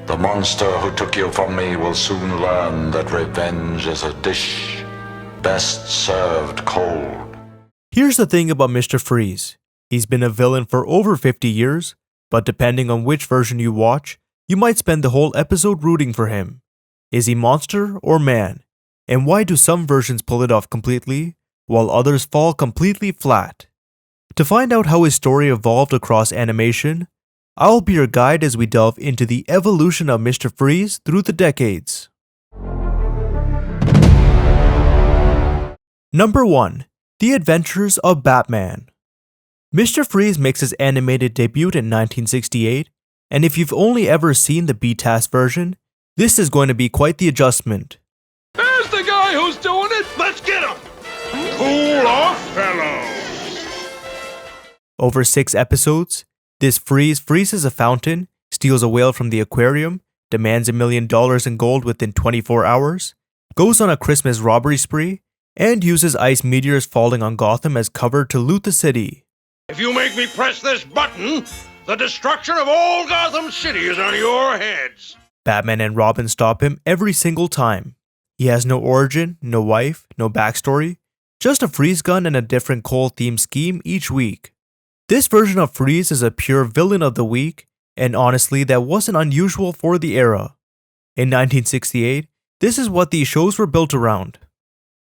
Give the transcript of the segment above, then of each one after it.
The monster who took you from me will soon learn that revenge is a dish best served cold. Here's the thing about Mr. Freeze. He's been a villain for over 50 years, but depending on which version you watch, you might spend the whole episode rooting for him. Is he monster or man? And why do some versions pull it off completely, while others fall completely flat? To find out how his story evolved across animation, I'll be your guide as we delve into the evolution of Mr. Freeze through the decades. Number 1. The Adventures of Batman. Mr. Freeze makes his animated debut in 1968, and if you've only ever seen the BTAS version, this is going to be quite the adjustment. There's the guy who's doing it! Let's get him! Cool off, fellows! Over 6 episodes, this Freeze freezes a fountain, steals a whale from the aquarium, demands $1 million in gold within 24 hours, goes on a Christmas robbery spree, and uses ice meteors falling on Gotham as cover to loot the city. If you make me press this button, the destruction of all Gotham City is on your heads! Batman and Robin stop him every single time. He has no origin, no wife, no backstory, just a freeze gun and a different coal-themed scheme each week. This version of Freeze is a pure villain of the week, and honestly that wasn't unusual for the era. In 1968, this is what these shows were built around.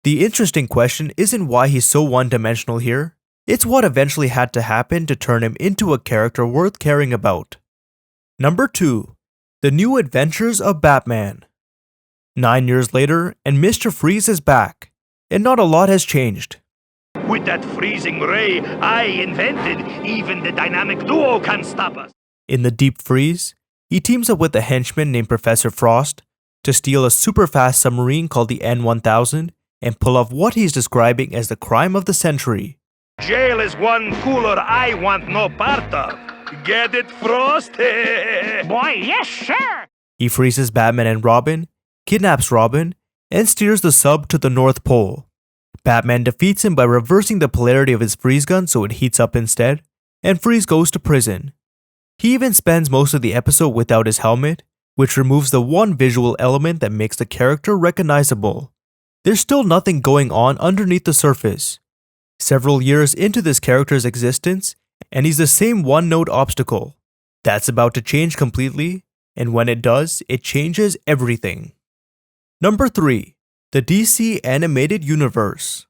The interesting question isn't why he's so one-dimensional here, it's what eventually had to happen to turn him into a character worth caring about. Number 2. The New Adventures of Batman. 9 years later, and Mr. Freeze is back, and not a lot has changed. With that freezing ray I invented, even the dynamic duo can't stop us. In the deep freeze, he teams up with a henchman named Professor Frost to steal a super-fast submarine called the N-1000 and pull off what he's describing as the crime of the century. Jail is one cooler I want no part of. Get it, Frost? Boy, yes, sure! He freezes Batman and Robin, kidnaps Robin, and steers the sub to the North Pole. Batman defeats him by reversing the polarity of his freeze gun so it heats up instead, and Freeze goes to prison. He even spends most of the episode without his helmet, which removes the one visual element that makes the character recognizable. There's still nothing going on underneath the surface. Several years into this character's existence, and he's the same one-note obstacle. That's about to change completely, and when it does, it changes everything. Number 3. The DC Animated Universe.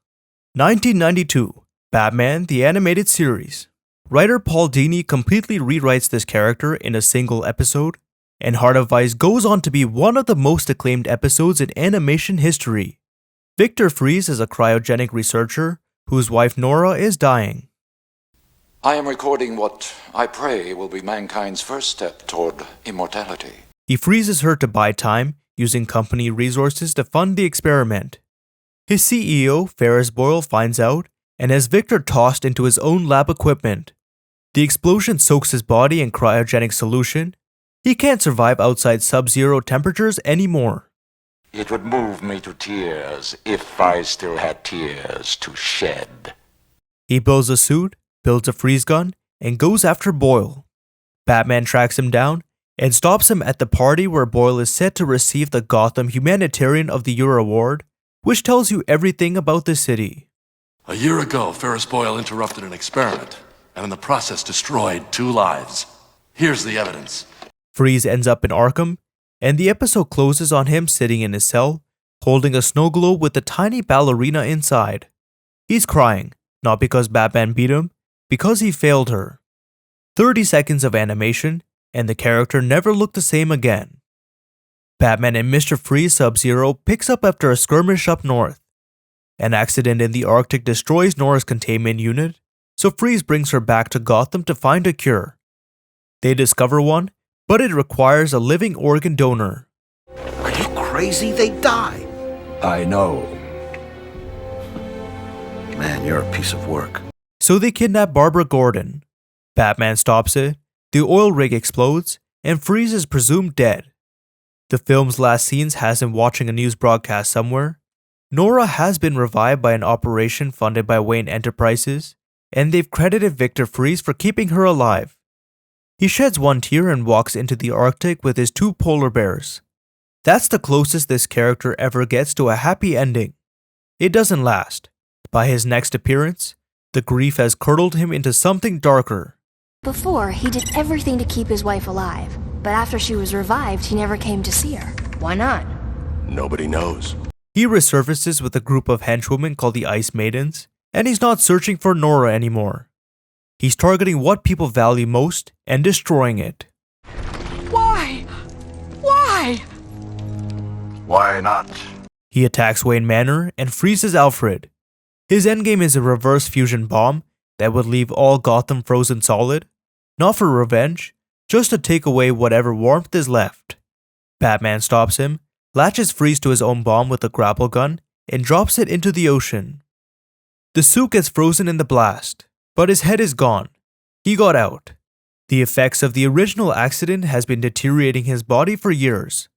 1992. Batman the Animated Series. Writer Paul Dini completely rewrites this character in a single episode, and Heart of Ice goes on to be one of the most acclaimed episodes in animation history. Victor Freeze is a cryogenic researcher whose wife Nora is dying. I am recording what I pray will be mankind's first step toward immortality. He freezes her to buy time, using company resources to fund the experiment. His CEO, Ferris Boyle, finds out and has Victor tossed into his own lab equipment. The explosion soaks his body in cryogenic solution. He can't survive outside sub-zero temperatures anymore. It would move me to tears if I still had tears to shed. He builds a suit, builds a freeze gun, and goes after Boyle. Batman tracks him down and stops him at the party where Boyle is set to receive the Gotham Humanitarian of the Year award, which tells you everything about the city. A year ago, Ferris Boyle interrupted an experiment, and in the process destroyed 2 lives. Here's the evidence. Freeze ends up in Arkham, and the episode closes on him sitting in his cell, holding a snow globe with a tiny ballerina inside. He's crying, not because Batman beat him, because he failed her. 30 seconds of animation, and the character never looked the same again. Batman and Mr. Freeze Sub-Zero picks up after a skirmish up north. An accident in the Arctic destroys Nora's containment unit, so Freeze brings her back to Gotham to find a cure. They discover one, but it requires a living organ donor. Are you crazy? They die. I know. Man, you're a piece of work. So they kidnap Barbara Gordon. Batman stops it, the oil rig explodes, and Freeze is presumed dead. The film's last scenes has him watching a news broadcast somewhere. Nora has been revived by an operation funded by Wayne Enterprises, and they've credited Victor Freeze for keeping her alive. He sheds one tear and walks into the Arctic with his 2 polar bears. That's the closest this character ever gets to a happy ending. It doesn't last. By his next appearance, the grief has curdled him into something darker. Before, he did everything to keep his wife alive, but after she was revived, he never came to see her. Why not? Nobody knows. He resurfaces with a group of henchwomen called the Ice Maidens, and he's not searching for Nora anymore. He's targeting what people value most and destroying it. Why? Why? Why not? He attacks Wayne Manor and freezes Alfred. His endgame is a reverse fusion bomb that would leave all Gotham frozen solid, not for revenge, just to take away whatever warmth is left. Batman stops him, latches Freeze to his own bomb with a grapple gun, and drops it into the ocean. The suit gets frozen in the blast, but his head is gone. He got out. The effects of the original accident has been deteriorating his body for years.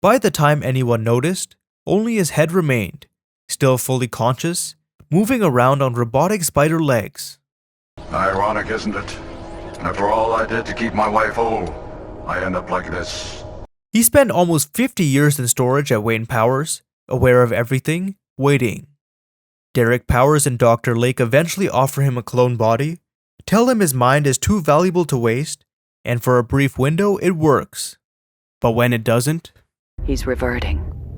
By the time anyone noticed, only his head remained, still fully conscious, moving around on robotic spider legs. Ironic, isn't it? After all I did to keep my wife whole, I end up like this. He spent almost 50 years in storage at Wayne Powers, aware of everything, waiting. Derek Powers and Dr. Lake eventually offer him a clone body, tell him his mind is too valuable to waste, and for a brief window it works. But when it doesn't, He's reverting.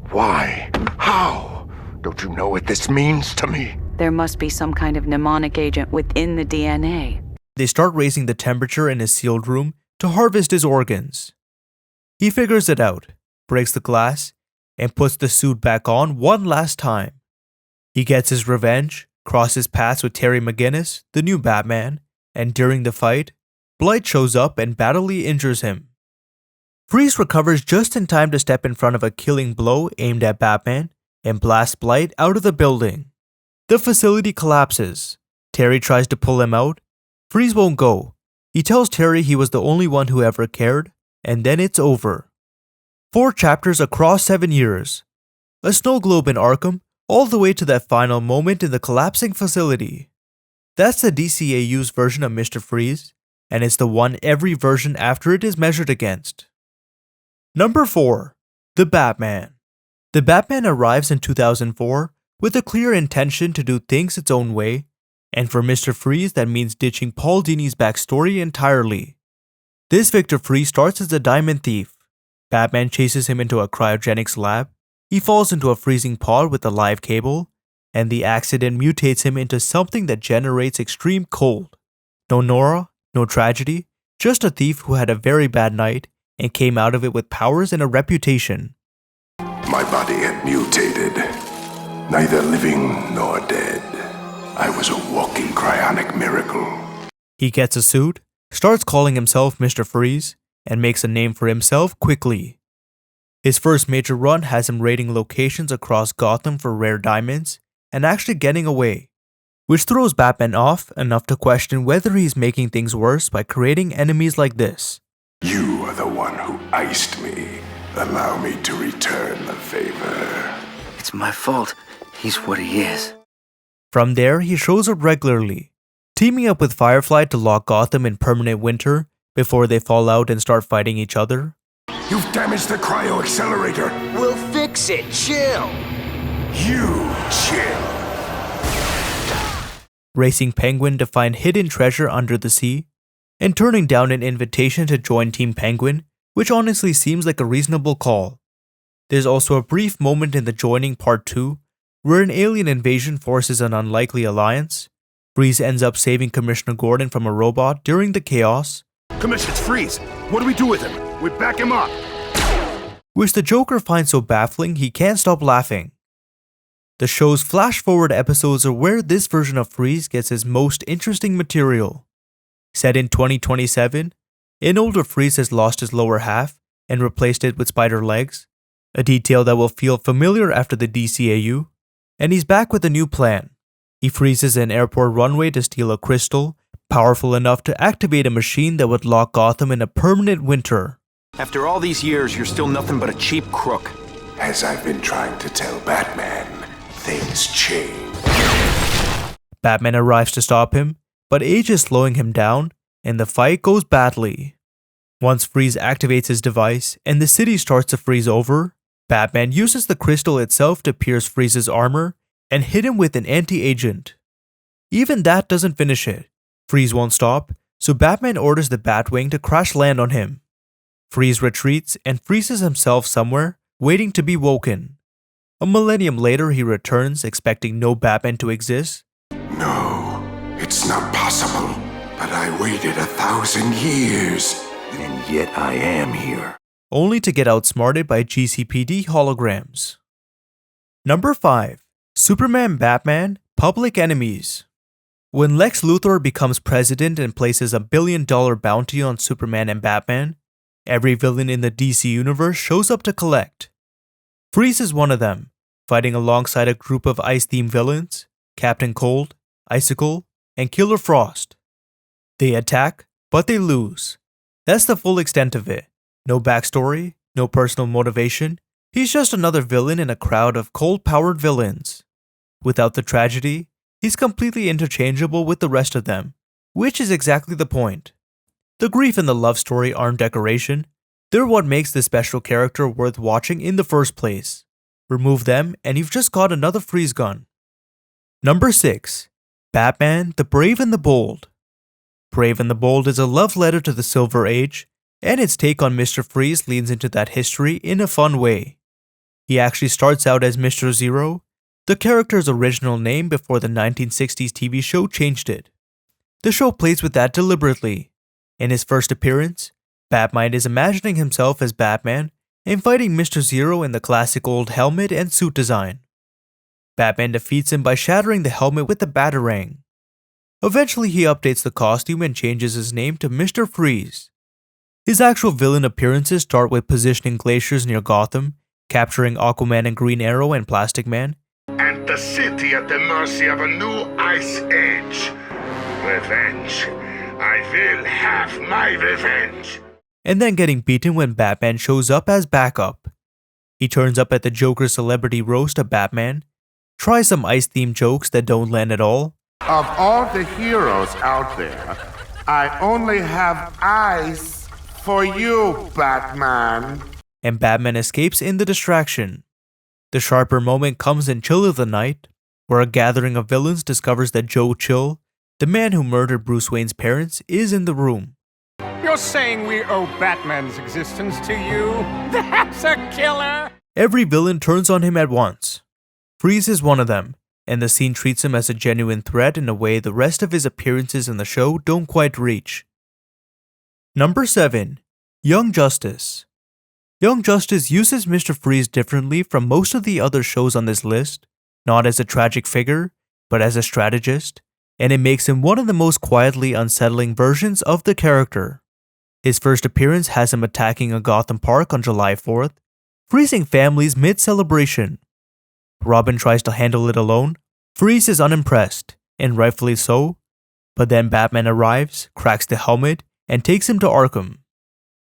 Why? How? Don't you know what this means to me? There must be some kind of mnemonic agent within the DNA. they start raising the temperature in his sealed room to harvest his organs. He figures it out, breaks the glass, and puts the suit back on one last time. He gets his revenge, crosses paths with Terry McGinnis, the new Batman, and during the fight, Blight shows up and battily injures him. Freeze recovers just in time to step in front of a killing blow aimed at Batman and blast Blight out of the building. The facility collapses. Terry tries to pull him out. Freeze won't go. He tells Terry he was the only one who ever cared, and then it's over. 4 chapters across 7 years. A snow globe in Arkham, all the way to that final moment in the collapsing facility. That's the DCAU's version of Mr. Freeze, and it's the one every version after it is measured against. Number 4. The Batman. The Batman arrives in 2004 with a clear intention to do things its own way, and for Mr. Freeze that means ditching Paul Dini's backstory entirely. This Victor Freeze starts as a diamond thief. Batman chases him into a cryogenics lab, he falls into a freezing pod with a live cable, and the accident mutates him into something that generates extreme cold. No Nora, no tragedy, just a thief who had a very bad night and came out of it with powers and a reputation. My body had mutated, neither living nor dead. I was a walking cryonic miracle. He gets a suit, starts calling himself Mr. Freeze, and makes a name for himself quickly. His first major run has him raiding locations across Gotham for rare diamonds and actually getting away, which throws Batman off enough to question whether he's making things worse by creating enemies like this. You are the one who iced me. Allow me to return the favor. It's my fault. He's what he is. From there, he shows up regularly, teaming up with Firefly to lock Gotham in permanent winter before they fall out and start fighting each other. You've damaged the cryo accelerator. We'll fix it. Chill. You chill. Racing Penguin to find hidden treasure under the sea, and turning down an invitation to join Team Penguin, which honestly seems like a reasonable call. There's also a brief moment in the Joining Part 2 where an alien invasion forces an unlikely alliance. Freeze ends up saving Commissioner Gordon from a robot during the chaos, Commissioner Freeze, what do we do with him? We back him up. which the Joker finds so baffling he can't stop laughing. The show's flash-forward episodes are where this version of Freeze gets his most interesting material. Set in 2027, an older Freeze has lost his lower half and replaced it with spider legs, a detail that will feel familiar after the DCAU, and he's back with a new plan. He freezes an airport runway to steal a crystal, powerful enough to activate a machine that would lock Gotham in a permanent winter. After all these years, you're still nothing but a cheap crook. As I've been trying to tell Batman, things change. Batman arrives to stop him, but age is slowing him down, and the fight goes badly. Once Freeze activates his device and the city starts to freeze over, Batman uses the crystal itself to pierce Freeze's armor and hit him with an anti-agent. Even that doesn't finish it. Freeze won't stop, so Batman orders the Batwing to crash land on him. Freeze retreats and freezes himself somewhere, waiting to be woken. A millennium later, he returns, expecting no Batman to exist. No, it's not possible. But I waited 1,000 years, and yet I am here. Only to get outsmarted by GCPD holograms. Number 5. Superman Batman Public Enemies. When Lex Luthor becomes president and places $1 billion bounty on Superman and Batman, every villain in the DC universe shows up to collect. Freeze is one of them, fighting alongside a group of ice-themed villains, Captain Cold, Icicle, and Killer Frost. They attack, but they lose. That's the full extent of it. No backstory, no personal motivation. He's just another villain in a crowd of cold-powered villains. Without the tragedy, he's completely interchangeable with the rest of them, which is exactly the point. The grief and the love story aren't decoration. They're what makes this special character worth watching in the first place. Remove them and you've just got another freeze gun. Number 6. Batman the Brave and the Bold. Brave and the Bold is a love letter to the Silver Age, and its take on Mr. Freeze leans into that history in a fun way. He actually starts out as Mr. Zero, the character's original name before the 1960s TV show changed it. The show plays with that deliberately. In his first appearance, Batmind is imagining himself as Batman and fighting Mr. Zero in the classic old helmet and suit design. Batman defeats him by shattering the helmet with the Batarang. Eventually he updates the costume and changes his name to Mr. Freeze. His actual villain appearances start with positioning glaciers near Gotham, capturing Aquaman and Green Arrow and Plastic Man, And the city at the mercy of a new ice age. Revenge. I will have my revenge. and then getting beaten when Batman shows up as backup. He turns up at the Joker's celebrity roast of Batman, tries some ice-themed jokes that don't land at all, Of all the heroes out there, I only have ice for you, Batman. and Batman escapes in the distraction. The sharper moment comes in Chill of the Night, where a gathering of villains discovers that Joe Chill, the man who murdered Bruce Wayne's parents, is in the room. You're saying we owe Batman's existence to you? That's a killer! Every villain turns on him at once. Freeze is one of them, and the scene treats him as a genuine threat in a way the rest of his appearances in the show don't quite reach. Number 7. Young Justice. Young Justice uses Mr. Freeze differently from most of the other shows on this list, not as a tragic figure, but as a strategist, and it makes him one of the most quietly unsettling versions of the character. His first appearance has him attacking a Gotham park on July 4th, freezing families mid-celebration. Robin tries to handle it alone. Freeze is unimpressed, and rightfully so, but then Batman arrives, cracks the helmet, and takes him to Arkham.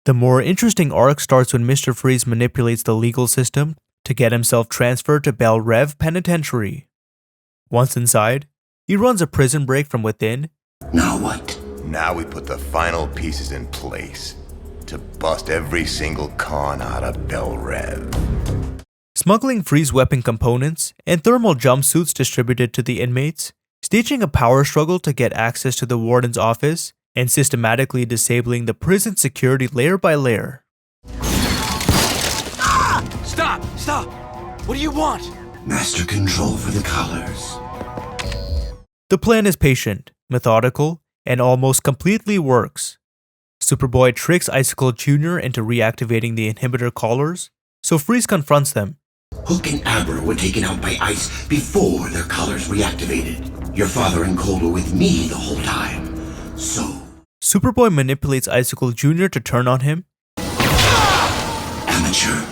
The more interesting arc starts when Mr. Freeze manipulates the legal system to get himself transferred to Belle Reve Penitentiary. Once inside, he runs a prison break from within. Now what? Now we put the final pieces in place to bust every single con out of Belle Reve. Smuggling Freeze weapon components and thermal jumpsuits distributed to the inmates, staging a power struggle to get access to the warden's office, and systematically disabling the prison security layer by layer. Stop! Stop! What do you want? Master control for the colors. The plan is patient, methodical, and almost completely works. Superboy tricks Icicle Jr. into reactivating the inhibitor collars, so Freeze confronts them. Hook and Abra were taken out by ice before their colors reactivated. Your father and Cole were with me the whole time. So... Superboy manipulates Icicle Jr. to turn on him. Amateur.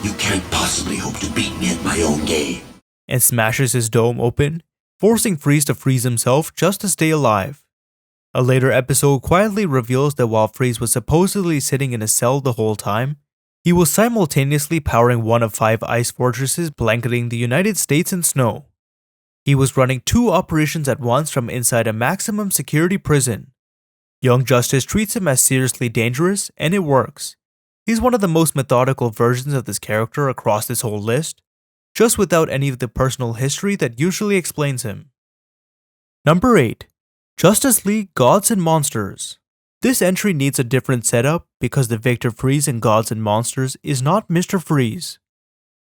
You can't possibly hope to beat me at my own game. And smashes his dome open, forcing Freeze to freeze himself just to stay alive. A later episode quietly reveals that while Freeze was supposedly sitting in a cell the whole time, he was simultaneously powering one of 5 ice fortresses blanketing the United States in snow. He was running 2 operations at once from inside a maximum security prison. Young Justice treats him as seriously dangerous, and it works. He's one of the most methodical versions of this character across this whole list, just without any of the personal history that usually explains him. Number 8. Justice League Gods and Monsters. This entry needs a different setup because the Victor Freeze in Gods and Monsters is not Mr. Freeze.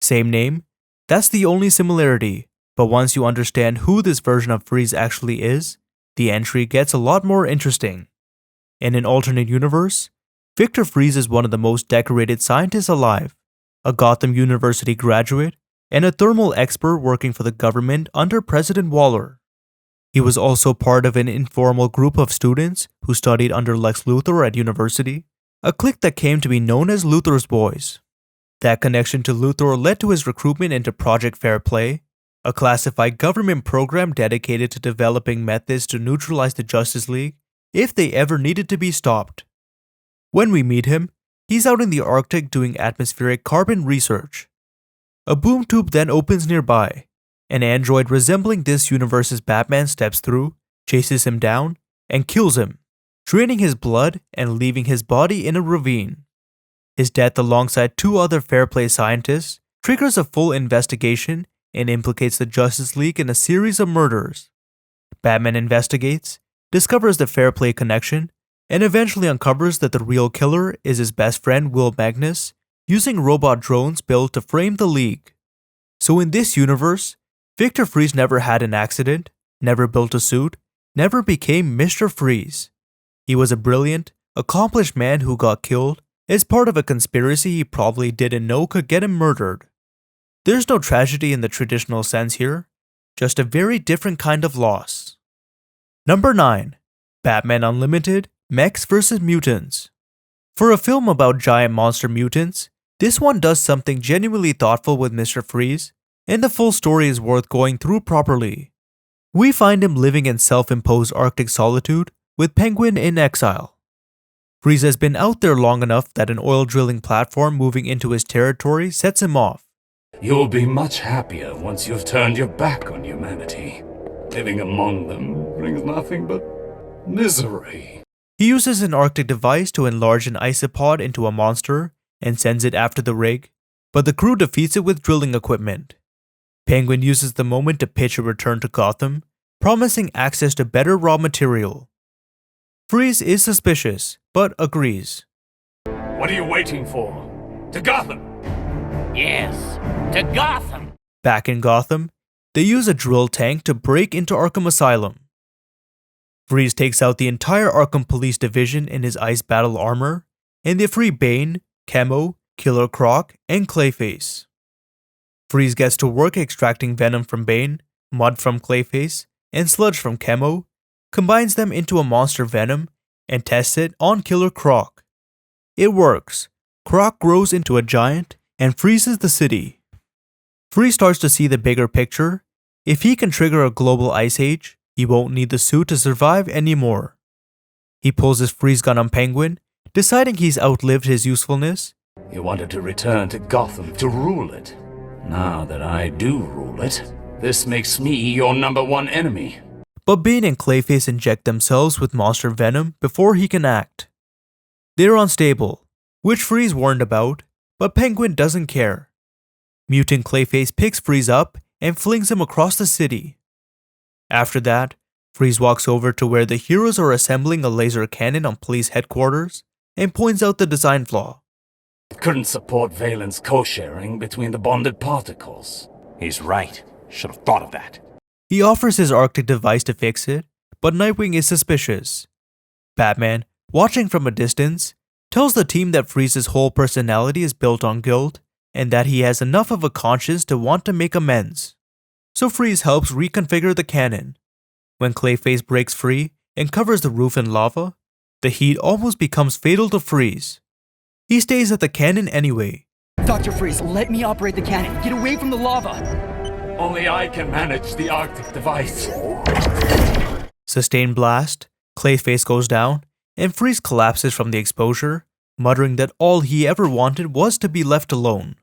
Same name, that's the only similarity, but once you understand who this version of Freeze actually is, the entry gets a lot more interesting. In an alternate universe, Victor Freeze is one of the most decorated scientists alive, a Gotham University graduate, and a thermal expert working for the government under President Waller. He was also part of an informal group of students who studied under Lex Luthor at university, a clique that came to be known as Luthor's Boys. That connection to Luthor led to his recruitment into Project Fair Play, a classified government program dedicated to developing methods to neutralize the Justice League if they ever needed to be stopped. When we meet him, he's out in the Arctic doing atmospheric carbon research. A boom tube then opens nearby. An android resembling this universe's Batman steps through, chases him down, and kills him, draining his blood and leaving his body in a ravine. His death alongside 2 other Fair Play scientists triggers a full investigation and implicates the Justice League in a series of murders. Batman investigates, discovers the Fair Play connection, and eventually uncovers that the real killer is his best friend Will Magnus, using robot drones built to frame the League. So in this universe, Victor Freeze never had an accident, never built a suit, never became Mr. Freeze. He was a brilliant, accomplished man who got killed as part of a conspiracy he probably didn't know could get him murdered. There's no tragedy in the traditional sense here, just a very different kind of loss. Number 9. Batman Unlimited, Mechs vs. Mutants. For a film about giant monster mutants, this one does something genuinely thoughtful with Mr. Freeze, and the full story is worth going through properly. We find him living in self-imposed Arctic solitude with Penguin in exile. Freeze has been out there long enough that an oil drilling platform moving into his territory sets him off. You'll be much happier once you've turned your back on humanity. Living among them brings nothing but misery. He uses an Arctic device to enlarge an isopod into a monster and sends it after the rig, but the crew defeats it with drilling equipment. Penguin uses the moment to pitch a return to Gotham, promising access to better raw material. Freeze is suspicious, but agrees. What are you waiting for? To Gotham! Yes, to Gotham! Back in Gotham, they use a drill tank to break into Arkham Asylum. Freeze takes out the entire Arkham Police Division in his ice battle armor, and they free Bane, Chemo, Killer Croc, and Clayface. Freeze gets to work extracting venom from Bane, mud from Clayface, and sludge from Chemo, combines them into a monster venom, and tests it on Killer Croc. It works. Croc grows into a giant and freezes the city. Freeze starts to see the bigger picture. If he can trigger a global ice age, he won't need the suit to survive anymore. He pulls his freeze gun on Penguin, deciding he's outlived his usefulness. You wanted to return to Gotham to rule it. Now that I do rule it, this makes me your #1 enemy. But Bane and Clayface inject themselves with monster venom before he can act. They're unstable, which Freeze warned about, but Penguin doesn't care. Mutant Clayface picks Freeze up and flings him across the city. After that, Freeze walks over to where the heroes are assembling a laser cannon on police headquarters and points out the design flaw. It couldn't support Valen's co-sharing between the bonded particles. He's right. Should have thought of that. He offers his Arctic device to fix it, but Nightwing is suspicious. Batman, watching from a distance, tells the team that Freeze's whole personality is built on guilt and that he has enough of a conscience to want to make amends. So Freeze helps reconfigure the cannon. When Clayface breaks free and covers the roof in lava, the heat almost becomes fatal to Freeze. He stays at the cannon anyway. Dr. Freeze, let me operate the cannon. Get away from the lava. Only I can manage the Arctic device. Sustained blast, Clayface goes down, and Freeze collapses from the exposure, muttering that all he ever wanted was to be left alone.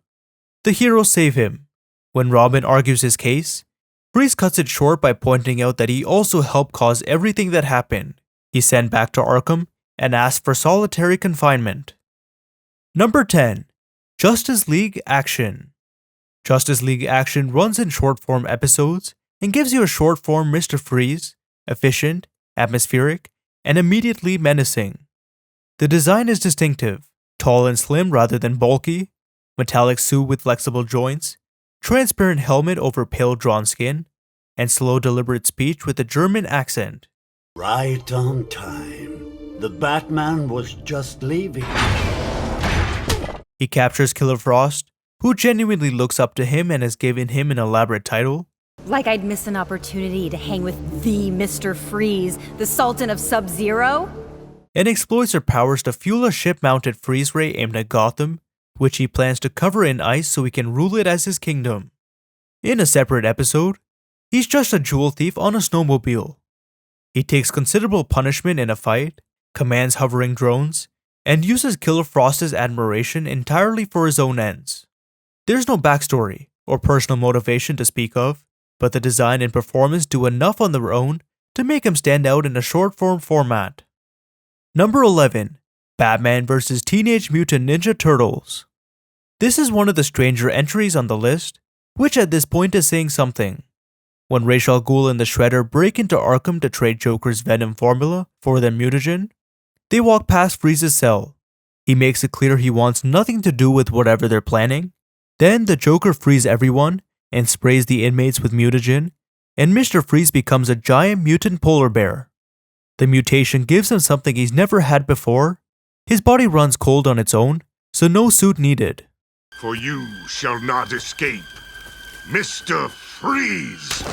The heroes save him. When Robin argues his case, Freeze cuts it short by pointing out that he also helped cause everything that happened. He's sent back to Arkham and asks for solitary confinement. Number 10. Justice League Action. Justice League Action runs in short-form episodes and gives you a short-form Mr. Freeze, efficient, atmospheric, and immediately menacing. The design is distinctive, tall and slim rather than bulky, metallic suit with flexible joints, transparent helmet over pale drawn skin, and slow deliberate speech with a German accent. Right on time. The Batman was just leaving. He captures Killer Frost, who genuinely looks up to him and has given him an elaborate title. Like I'd miss an opportunity to hang with the Mr. Freeze, the Sultan of Sub-Zero? And exploits her powers to fuel a ship-mounted freeze ray aimed at Gotham, which he plans to cover in ice so he can rule it as his kingdom. In a separate episode, he's just a jewel thief on a snowmobile. He takes considerable punishment in a fight, commands hovering drones, and uses Killer Frost's admiration entirely for his own ends. There's no backstory or personal motivation to speak of, but the design and performance do enough on their own to make him stand out in a short-form format. Number 11. Batman vs. Teenage Mutant Ninja Turtles. This is one of the stranger entries on the list, which at this point is saying something. When Ra's al Ghul and the Shredder break into Arkham to trade Joker's Venom formula for their mutagen, they walk past Freeze's cell. He makes it clear he wants nothing to do with whatever they're planning. Then the Joker frees everyone and sprays the inmates with mutagen, and Mr. Freeze becomes a giant mutant polar bear. The mutation gives him something he's never had before. His body runs cold on its own, so no suit needed. For you shall not escape, Mr. Freeze!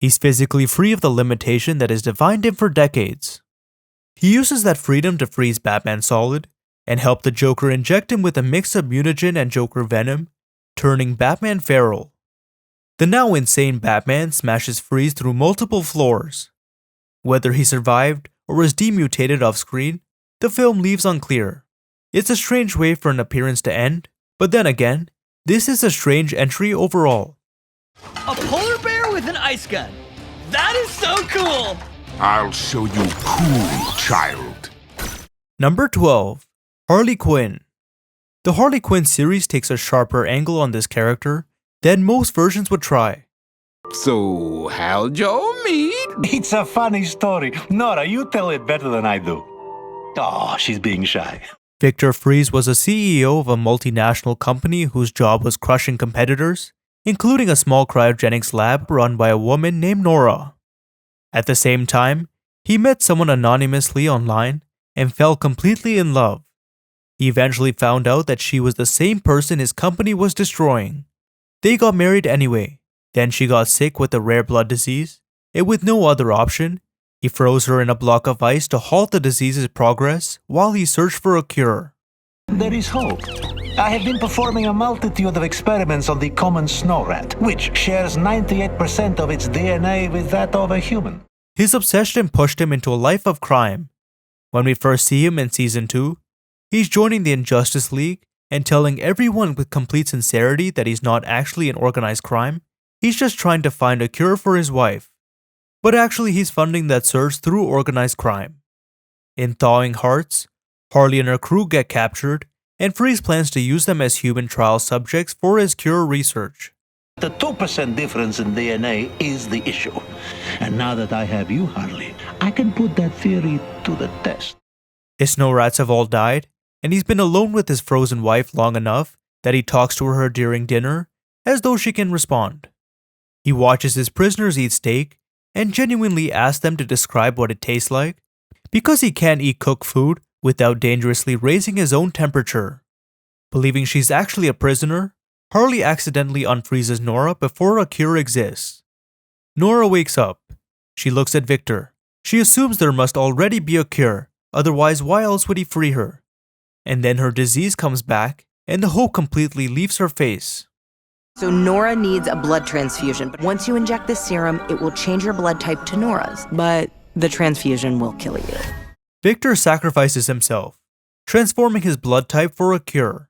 He's physically free of the limitation that has defined him for decades. He uses that freedom to freeze Batman solid, and help the Joker inject him with a mix of mutagen and Joker venom, turning Batman feral. The now insane Batman smashes Freeze through multiple floors. Whether he survived or was demutated off-screen, the film leaves unclear. It's a strange way for an appearance to end, but then again, this is a strange entry overall. A polar bear with an ice gun. That is so cool! I'll show you cool, child. Number 12. Harley Quinn. The Harley Quinn series takes a sharper angle on this character than most versions would try. So, how'd y'all meet? It's a funny story. Nora, you tell it better than I do. Oh, she's being shy. Victor Freeze was a CEO of a multinational company whose job was crushing competitors, including a small cryogenics lab run by a woman named Nora. At the same time, he met someone anonymously online and fell completely in love. He eventually found out that she was the same person his company was destroying. They got married anyway. Then she got sick with a rare blood disease, and with no other option, he froze her in a block of ice to halt the disease's progress while he searched for a cure. There is hope. I have been performing a multitude of experiments on the common snow rat, which shares 98% of its DNA with that of a human. His obsession pushed him into a life of crime. When we first see him in Season 2, he's joining the Injustice League and telling everyone with complete sincerity that he's not actually an organized crime, he's just trying to find a cure for his wife. But actually he's funding that search through organized crime. In Thawing Hearts, Harley and her crew get captured, and Freeze plans to use them as human trial subjects for his cure research. The 2% difference in DNA is the issue. And now that I have you, Harley, I can put that theory to the test. His snow rats have all died, and he's been alone with his frozen wife long enough that he talks to her during dinner as though she can respond. He watches his prisoners eat steak and genuinely asks them to describe what it tastes like, because he can't eat cooked food without dangerously raising his own temperature. Believing she's actually a prisoner, Harley accidentally unfreezes Nora before a cure exists. Nora wakes up. She looks at Victor. She assumes there must already be a cure, otherwise why else would he free her? And then her disease comes back, and the hope completely leaves her face. So Nora needs a blood transfusion. But once you inject this serum, it will change your blood type to Nora's. But the transfusion will kill you. Victor sacrifices himself, transforming his blood type for a cure.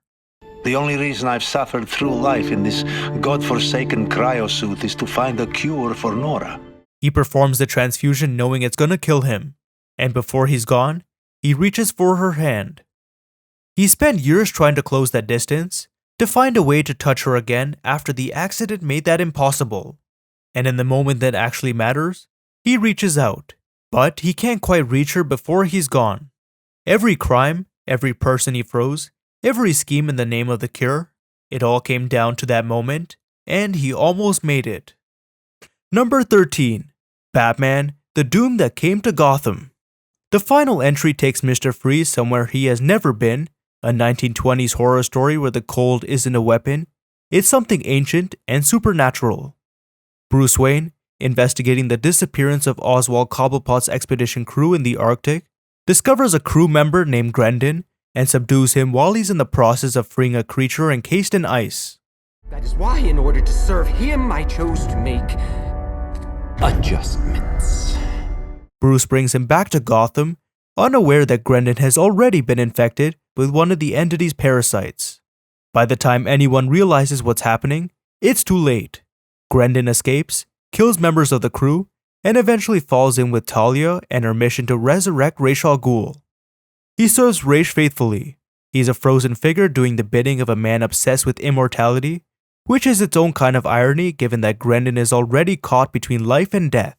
The only reason I've suffered through life in this godforsaken cryosuit is to find a cure for Nora. He performs the transfusion knowing it's gonna kill him, and before he's gone, he reaches for her hand. He spent years trying to close that distance, to find a way to touch her again after the accident made that impossible. And in the moment that actually matters, he reaches out, but he can't quite reach her before he's gone. Every crime, every person he froze, every scheme in the name of the cure, it all came down to that moment, and he almost made it. Number 13. Batman, the Doom That Came to Gotham. The final entry takes Mr. Freeze somewhere he has never been, a 1920s horror story where the cold isn't a weapon, it's something ancient and supernatural. Bruce Wayne, investigating the disappearance of Oswald Cobblepot's expedition crew in the Arctic, discovers a crew member named Grendon and subdues him while he's in the process of freeing a creature encased in ice. That is why, in order to serve him, I chose to make adjustments. Bruce brings him back to Gotham, unaware that Grendon has already been infected with one of the entity's parasites. By the time anyone realizes what's happening, it's too late. Grendon escapes, kills members of the crew, and eventually falls in with Talia and her mission to resurrect Ra's al Ghul. He serves Ra's faithfully. He's a frozen figure doing the bidding of a man obsessed with immortality, which is its own kind of irony given that Grendon is already caught between life and death.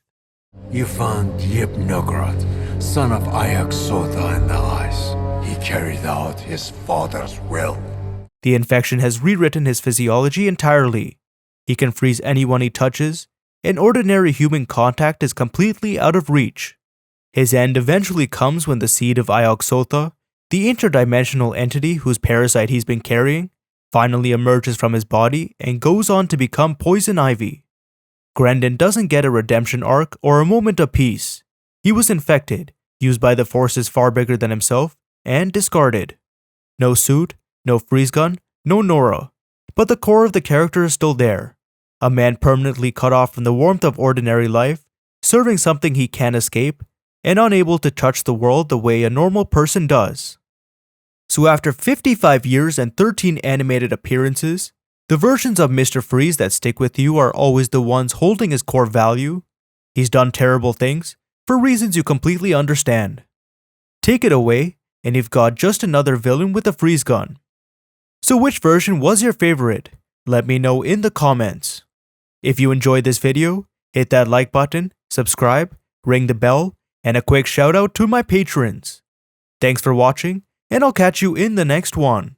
You found Yip Nogrod, son of Ayak Sotha in the ice. He carried out his father's will. The infection has rewritten his physiology entirely. He can freeze anyone he touches, and ordinary human contact is completely out of reach. His end eventually comes when the seed of Ioxotha, the interdimensional entity whose parasite he's been carrying, finally emerges from his body and goes on to become Poison Ivy. Grendon doesn't get a redemption arc or a moment of peace. He was infected, used by the forces far bigger than himself, and discarded. No suit, no freeze gun, no Nora, but the core of the character is still there. A man permanently cut off from the warmth of ordinary life, serving something he can't escape, and unable to touch the world the way a normal person does. So after 55 years and 13 animated appearances, the versions of Mr. Freeze that stick with you are always the ones holding his core value. He's done terrible things, for reasons you completely understand. Take it away, and you've got just another villain with a freeze gun. So which version was your favorite? Let me know in the comments. If you enjoyed this video, hit that like button, subscribe, ring the bell, and a quick shout out to my patrons. Thanks for watching, and I'll catch you in the next one.